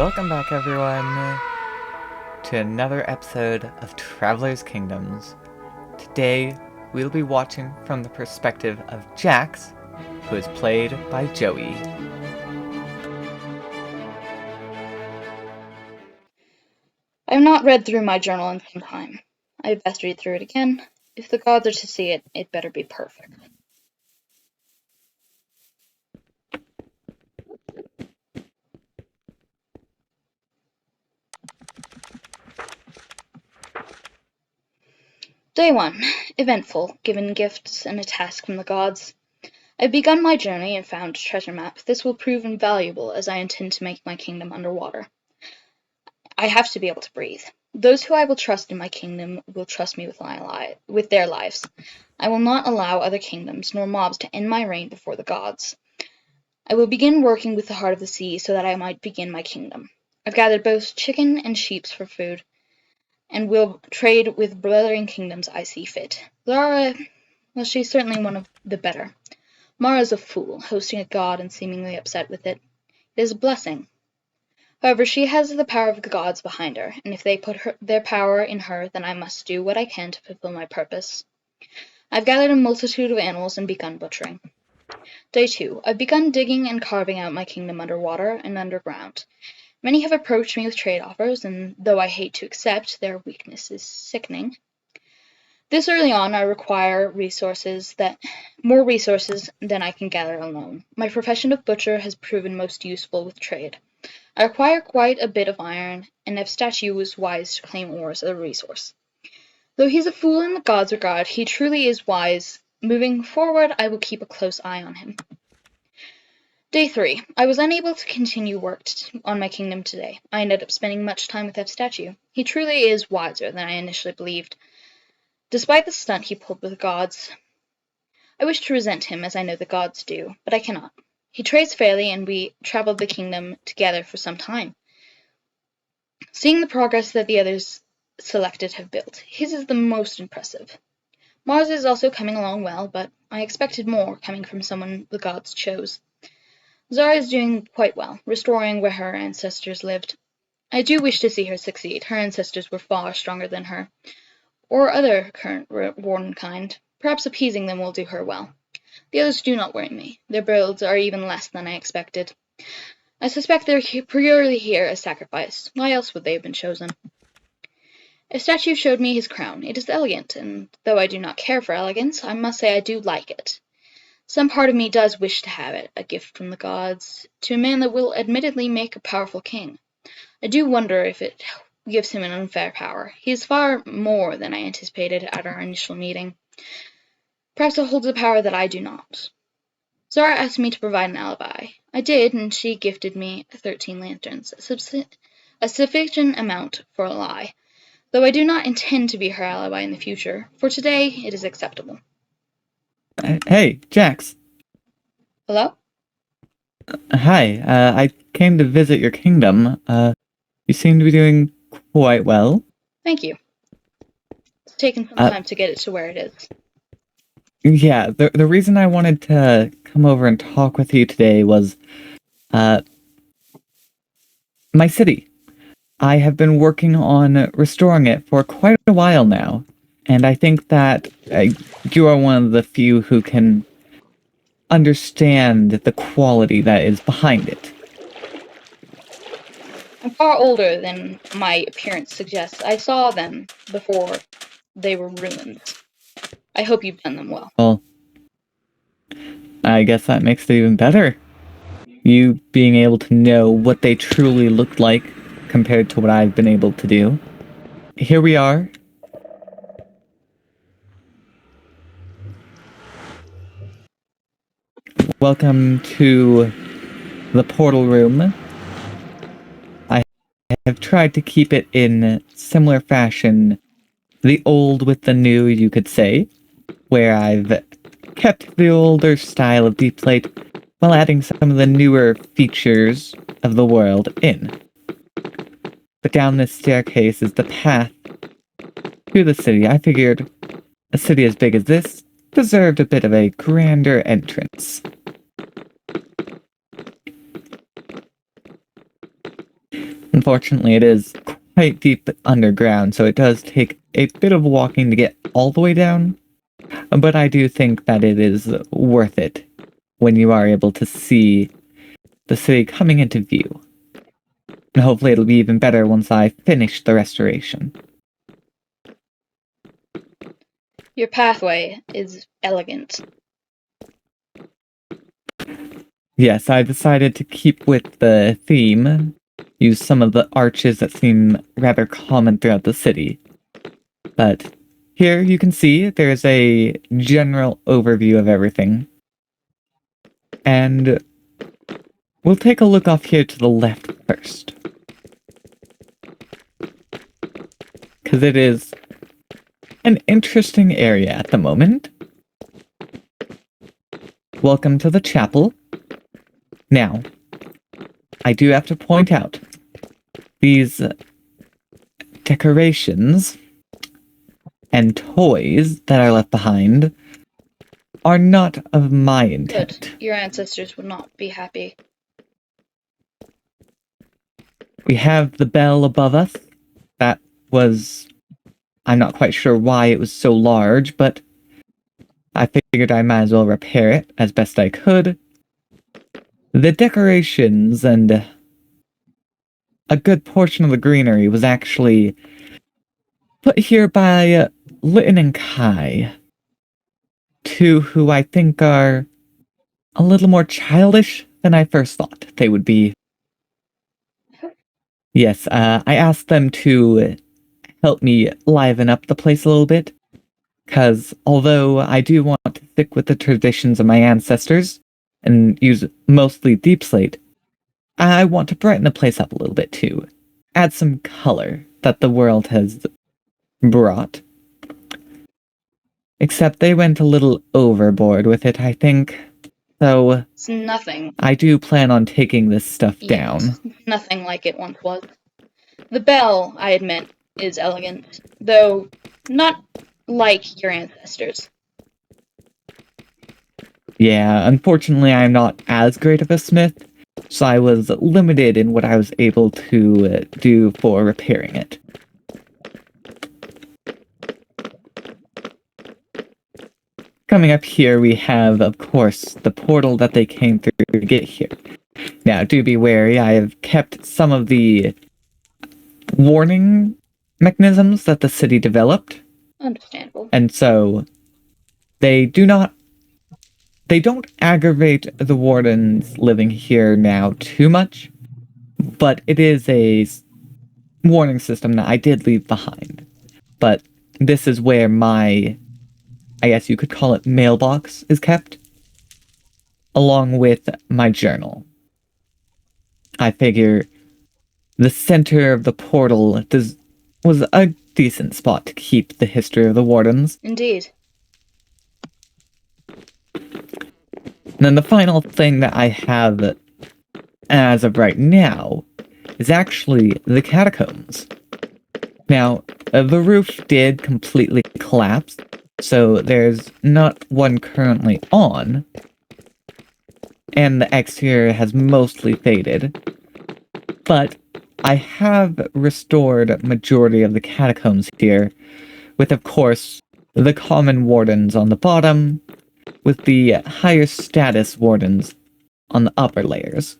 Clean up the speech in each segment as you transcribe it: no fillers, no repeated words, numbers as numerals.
Welcome back, everyone, to another episode of Traveler's Kingdoms. Today, we'll be watching from the perspective of Jax, who is played by Joey. I have not read through my journal in some time. I had best read through it again. If the gods are to see it, it better be perfect. Day 1. Eventful, given gifts and a task from the gods. I've begun my journey and found a treasure map. This will prove invaluable as I intend to make my kingdom underwater. I have to be able to breathe. Those who I will trust in my kingdom will trust me with their lives. I will not allow other kingdoms nor mobs to end my reign before the gods. I will begin working with the heart of the sea so that I might begin my kingdom. I've gathered both chicken and sheep for food, and will trade with brothering kingdoms I see fit. Zara, well, she's certainly one of the better. Mara's a fool, hosting a god and seemingly upset with it. It is a blessing. However, she has the power of the gods behind her, and if they put their power in her, then I must do what I can to fulfill my purpose. I've gathered a multitude of animals and begun butchering. Day 2. I've begun digging and carving out my kingdom underwater and underground. Many have approached me with trade offers, and though I hate to accept, their weakness is sickening. This early on, I require more resources than I can gather alone. My profession of butcher has proven most useful with trade. I require quite a bit of iron, and Statue was wise to claim ore as a resource. Though he's a fool in the gods' regard, he truly is wise. Moving forward, I will keep a close eye on him. Day 3. I was unable to continue work on my kingdom today. I ended up spending much time with Statue. He truly is wiser than I initially believed. Despite the stunt he pulled with the gods, I wish to resent him as I know the gods do, but I cannot. He trades fairly, and we traveled the kingdom together for some time. Seeing the progress that the others selected have built, his is the most impressive. Mars is also coming along well, but I expected more coming from someone the gods chose. Zara is doing quite well, restoring where her ancestors lived. I do wish to see her succeed. Her ancestors were far stronger than her, or other current warden kind. Perhaps appeasing them will do her well. The others do not worry me. Their builds are even less than I expected. I suspect they're purely here as sacrifice. Why else would they have been chosen? A statue showed me his crown. It is elegant, and though I do not care for elegance, I must say I do like it. Some part of me does wish to have it, a gift from the gods, to a man that will admittedly make a powerful king. I do wonder if it gives him an unfair power. He is far more than I anticipated at our initial meeting. Perhaps it holds a power that I do not. Zara asked me to provide an alibi. I did, and she gifted me 13 lanterns, a sufficient amount for a lie, though I do not intend to be her alibi in the future. For today, it is acceptable. Hey, Jax. Hello? Hi, I came to visit your kingdom. You seem to be doing quite well. Thank you. It's taken some time to get it to where it is. Yeah, the reason I wanted to come over and talk with you today was, my city. I have been working on restoring it for quite a while now, and I think that you are one of the few who can understand the quality that is behind it. I'm far older than my appearance suggests. I saw them before they were ruined. I hope you've done them well. Well, I guess that makes it even better. You being able to know what they truly looked like compared to what I've been able to do. Here we are. Welcome to the portal room. I have tried to keep it in similar fashion, the old with the new, you could say, where I've kept the older style of deep plate while adding some of the newer features of the world in. But down this staircase is the path to the city. I figured a city as big as this deserved a bit of a grander entrance. Unfortunately, it is quite deep underground, so it does take a bit of walking to get all the way down. But I do think that it is worth it when you are able to see the city coming into view. And hopefully it'll be even better once I finish the restoration. Your pathway is elegant. Yes, I decided to keep with the theme, use some of the arches that seem rather common throughout the city. But here you can see there's a general overview of everything. And we'll take a look off here to the left first. Because it is an interesting area at the moment. Welcome to the chapel. Now, I do have to point out, these decorations and toys that are left behind are not of my intent. Good. Your ancestors would not be happy. We have the bell above us. That was... I'm not quite sure why it was so large, but I figured I might as well repair it as best I could. The decorations and a good portion of the greenery was actually put here by Litton and Kai, two who I think are a little more childish than I first thought they would be. Yes, I asked them to help me liven up the place a little bit, because although I do want to stick with the traditions of my ancestors and use mostly deep slate, I want to brighten the place up a little bit too. Add some color that the world has brought. Except they went a little overboard with it, I think. So It's nothing. I do plan on taking this stuff down. Yes, nothing like it once was. The bell, I admit, is elegant, though not like your ancestors. Yeah, unfortunately I'm not as great of a smith, so I was limited in what I was able to do for repairing it. Coming up here we have, of course, the portal that they came through to get here. Now, do be wary, I have kept some of the warning mechanisms that the city developed. Understandable. And so they don't aggravate the wardens living here now too much, but it is a warning system that I did leave behind. But this is where my, I guess you could call it, mailbox is kept, along with my journal. I figure the center of the portal was a decent spot to keep the history of the wardens. Indeed. And then the final thing that I have as of right now is actually the catacombs. Now, the roof did completely collapse, so there's not one currently on, and the exterior has mostly faded. But I have restored majority of the catacombs here, with of course the common wardens on the bottom, with the higher status wardens on the upper layers.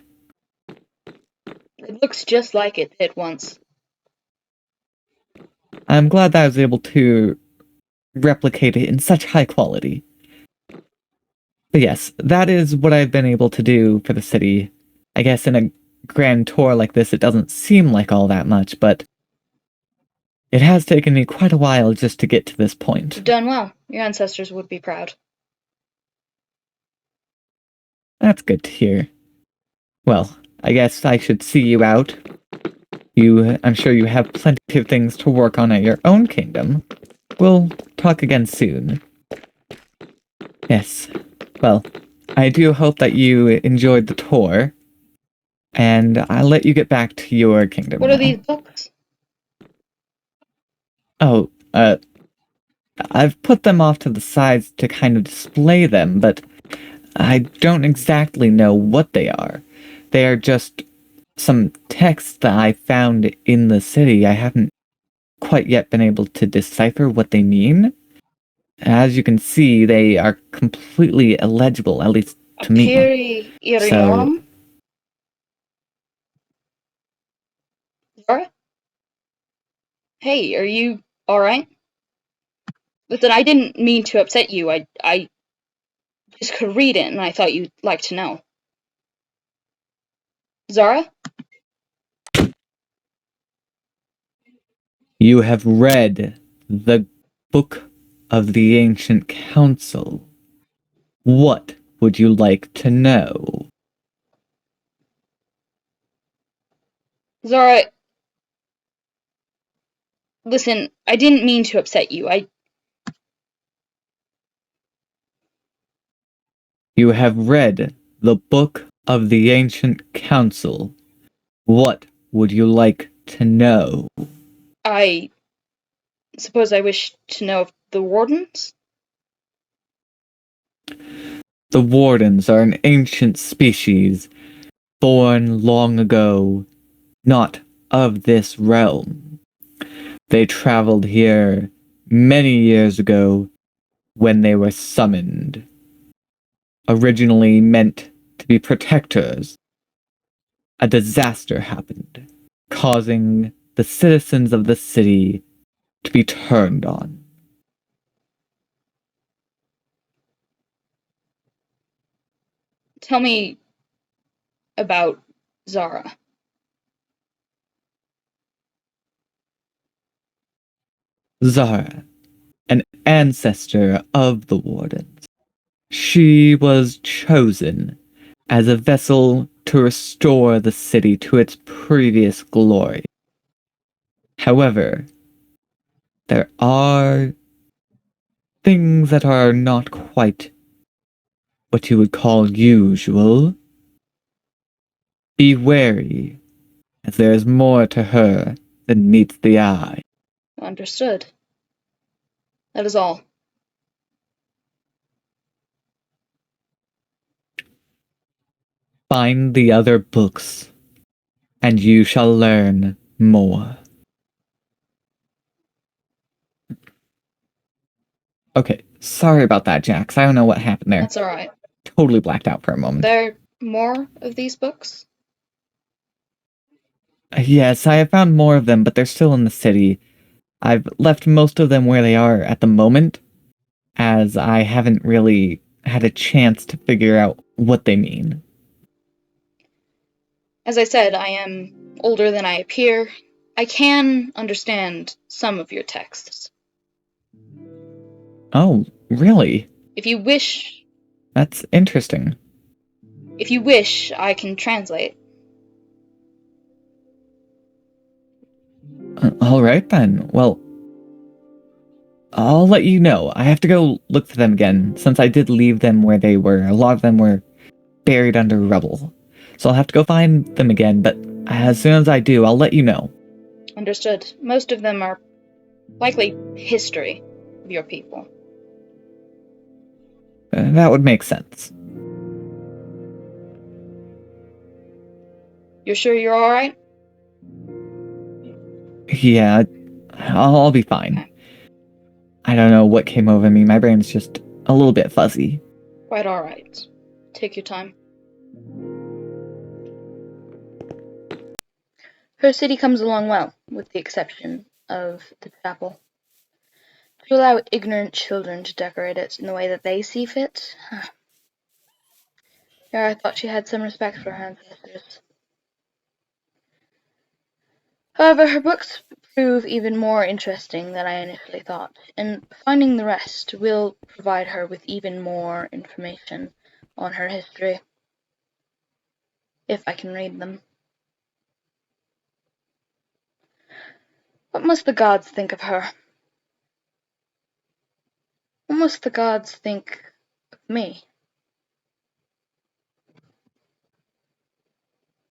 It looks just like it did once. I'm glad that I was able to replicate it in such high quality. But yes, that is what I've been able to do for the city. I guess in a grand tour like this, it doesn't seem like all that much, but it has taken me quite a while just to get to this point. You've done well. Your ancestors would be proud. That's good to hear. Well, I guess I should see you out. I'm sure you have plenty of things to work on at your own kingdom. We'll talk again soon. Yes. Well, I do hope that you enjoyed the tour, and I'll let you get back to your kingdom What now. are these books? Oh, I've put them off to the sides to kind of display them, but I don't exactly know what they are. They are just some texts that I found in the city. I haven't quite yet been able to decipher what they mean. As you can see, they are completely illegible, at least to me. Apiri So, Irinorum? Zara? Hey, are you alright? Listen, I didn't mean to upset you. I just could read it and I thought you'd like to know. Zara? you have read the Book of the Ancient Council. What would you like to know? Zara, listen, I didn't mean to upset you. You have read the Book of the Ancient Council. What would you like to know? I suppose I wish to know of the Wardens? The Wardens are an ancient species, born long ago, not of this realm. They traveled here many years ago when they were summoned. Originally meant to be protectors, a disaster happened, causing the citizens of the city to be turned on. Tell me about Zara. Zara, an ancestor of the Wardens. She was chosen as a vessel to restore the city to its previous glory. However, there are things that are not quite what you would call usual. Be wary, as there is more to her than meets the eye. Understood. That is all. Find the other books, and you shall learn more. Okay, sorry about that, Jax. I don't know what happened there. That's alright. Totally blacked out for a moment. There are more of these books? Yes, I have found more of them, but they're still in the city. I've left most of them where they are at the moment, as I haven't really had a chance to figure out what they mean. As I said, I am older than I appear. I can understand some of your texts. Oh, really? If you wish, That's interesting. I can translate. Alright then. Well, I'll let you know. I have to go look for them again, since I did leave them where they were. A lot of them were buried under rubble. So I'll have to go find them again, but as soon as I do, I'll let you know. Understood. Most of them are likely history of your people. That would make sense. You're sure you're alright? Yeah, I'll be fine. Okay. I don't know what came over me. My brain's just a little bit fuzzy. Quite alright. Take your time. Her city comes along well, with the exception of the chapel. To allow ignorant children to decorate it in the way that they see fit. Yara thought she had some respect for her ancestors. However, her books prove even more interesting than I initially thought, and finding the rest will provide her with even more information on her history, if I can read them. What must the gods think of her? What must the gods think of me?